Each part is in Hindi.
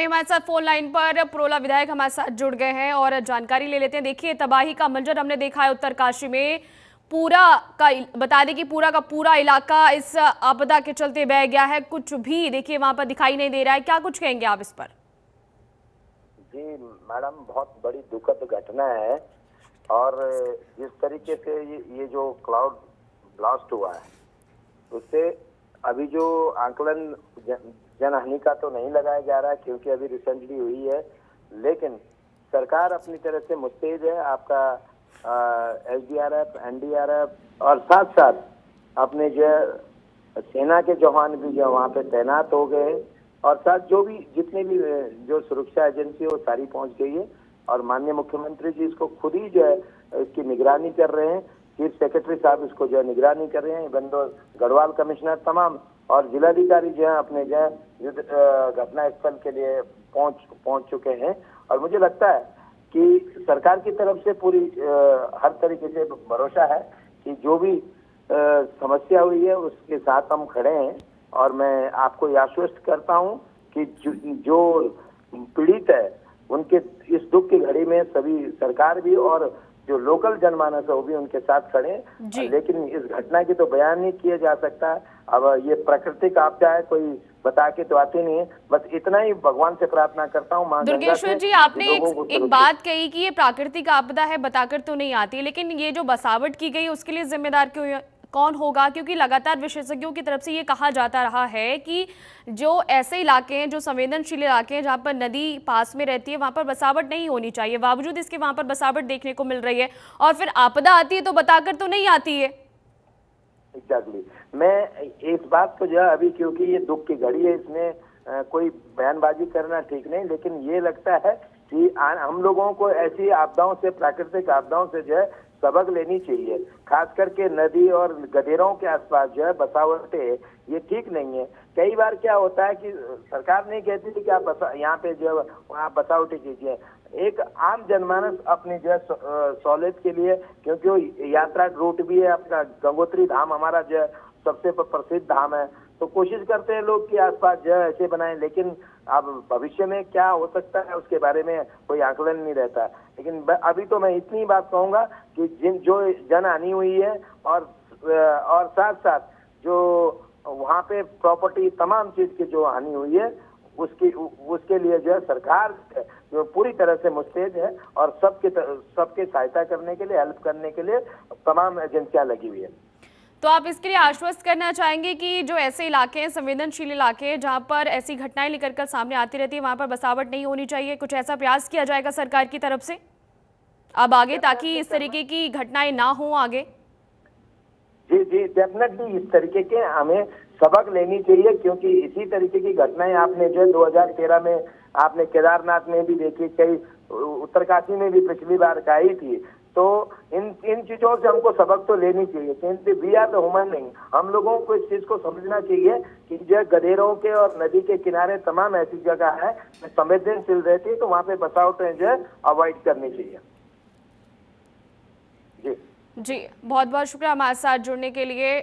वहीं हमारे साथ फोन लाइन पर पुरोला विधायक हमारे साथ जुड़ गए हैं और जानकारी ले लेते हैं। देखिए, तबाही का मंजर हमने देखा है उत्तरकाशी में। पूरा का बता दें कि पूरा का पूरा इलाका इस आपदा के चलते बह गया है। कुछ भी देखिए वहां पर दिखाई नहीं दे रहा है। क्या कुछ कहेंगे आप इस पर? जी मैडम, बहुत बड़ी दुखद घटना है। और जिस तरीके से ये जो क्लाउड ब्लास्ट हुआ है उससे अभी जो आंकलन जनहानि का तो नहीं लगाया जा रहा है क्योंकि अभी रिसेंटली हुई है, लेकिन सरकार अपनी तरह से मुस्तैद है। आपका SDRF, NDRF और साथ साथ अपने जो सेना के जवान भी जो वहाँ पे तैनात हो गए हैं और साथ जो भी जितने भी जो सुरक्षा एजेंसी है वो सारी पहुंच गई है। और माननीय मुख्यमंत्री जी इसको खुद ही जो है इसकी निगरानी कर रहे हैं। चीफ सेक्रेटरी साहब इसको जो है निगरानी कर रहे हैं। बंदो गढ़वाल कमिश्नर तमाम और जिलाधिकारी जो है अपने जो है घटना स्थल के लिए पहुंच चुके हैं। और मुझे लगता है कि सरकार की तरफ से पूरी हर तरीके से भरोसा है कि जो भी समस्या हुई है उसके साथ हम खड़े हैं। और मैं आपको ये आश्वस्त करता हूं कि जो पीड़ित है उनके इस दुख की घड़ी में सभी सरकार भी और जो लोकल जनमानस है वो भी उनके साथ खड़े हैं। लेकिन इस घटना की तो बयान नहीं किया जा सकता। अब ये प्राकृतिक आपदा है, कोई बता के तो आते नहीं है। बस इतना ही भगवान से प्रार्थना करता हूँ। मां दुर्गेश्वर जी, आपने एक बात कही कि ये प्राकृतिक आपदा है, बताकर तो नहीं आती, लेकिन ये जो बसावट की गई उसके लिए जिम्मेदार कौन होगा? क्योंकि लगातार विशेषज्ञों की तरफ से ये कहा जाता रहा है कि जो ऐसे इलाके हैं, जो संवेदनशील इलाके हैं, जहां पर नदी पास में रहती है, वहां पर बसावट नहीं होनी चाहिए। बावजूद इसके वहां पर बसावट देखने को मिल रही है और फिर आपदा आती है तो बताकर तो नहीं आती है। एग्जैक्टली, मैं इस बात को जो अभी क्योंकि ये दुख की घड़ी है इसमें कोई बयानबाजी करना ठीक नहीं, लेकिन ये लगता है कि हम लोगों को ऐसी आपदाओं से, प्राकृतिक आपदाओं से जो है सबक लेनी चाहिए। खास करके नदी और गदेरों के आसपास जो है बसावटें ये ठीक नहीं है। कई बार क्या होता है कि सरकार नहीं कहती थी कि आप यहाँ पे जो है आप बसावटें कीजिए। एक आम जनमानस अपनी जो है सहूलियत के लिए, क्योंकि वो यात्रा रूट भी है, अपना गंगोत्री धाम हमारा जो है सबसे प्रसिद्ध धाम है, तो कोशिश करते हैं लोग कि आसपास जो है ऐसे बनाएं। लेकिन अब भविष्य में क्या हो सकता है उसके बारे में कोई आकलन नहीं रहता। लेकिन अभी तो मैं इतनी बात कहूंगा कि जो जनहानि हुई है और साथ साथ जो वहाँ पे प्रॉपर्टी तमाम चीज की जो हानि हुई है उसके लिए जो है सरकार जो पूरी तरह से मुस्तैद है और सबके सहायता करने के लिए, हेल्प करने के लिए तमाम एजेंसियां लगी हुई है। तो आप इसके लिए आश्वस्त करना चाहेंगे कि जो ऐसे इलाके हैं, संवेदनशील इलाके हैं, जहां पर ऐसी घटनाएं लेकर कर सामने आती रहती है, वहां पर बसावट नहीं होनी चाहिए? कुछ ऐसा प्रयास किया जाएगा सरकार की तरफ से अब आगे, ताकि इस तरीके की घटनाएं ना हो आगे? जी जी, डेफिनेटली इस तरीके के हमें सबक लेनी चाहिए, क्योंकि इसी तरीके की घटनाएं आपने जो 2013 में आपने केदारनाथ में भी देखी, कई उत्तरकाशी में भी पिछली बार आई थी। तो इन चीजों से हमको सबक तो लेनी चाहिए, क्योंकि वी आर द ह्यूमन नहीं। हम लोगों को इस चीज को समझना चाहिए कि जो गदेरों के और नदी के किनारे तमाम ऐसी जगह है संवेदनशील रहती है, तो वहाँ पे बसावटें जो है अवॉइड करनी चाहिए। जी, बहुत बहुत शुक्रिया हमारे साथ जुड़ने के लिए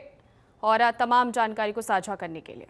और तमाम जानकारी को साझा करने के लिए।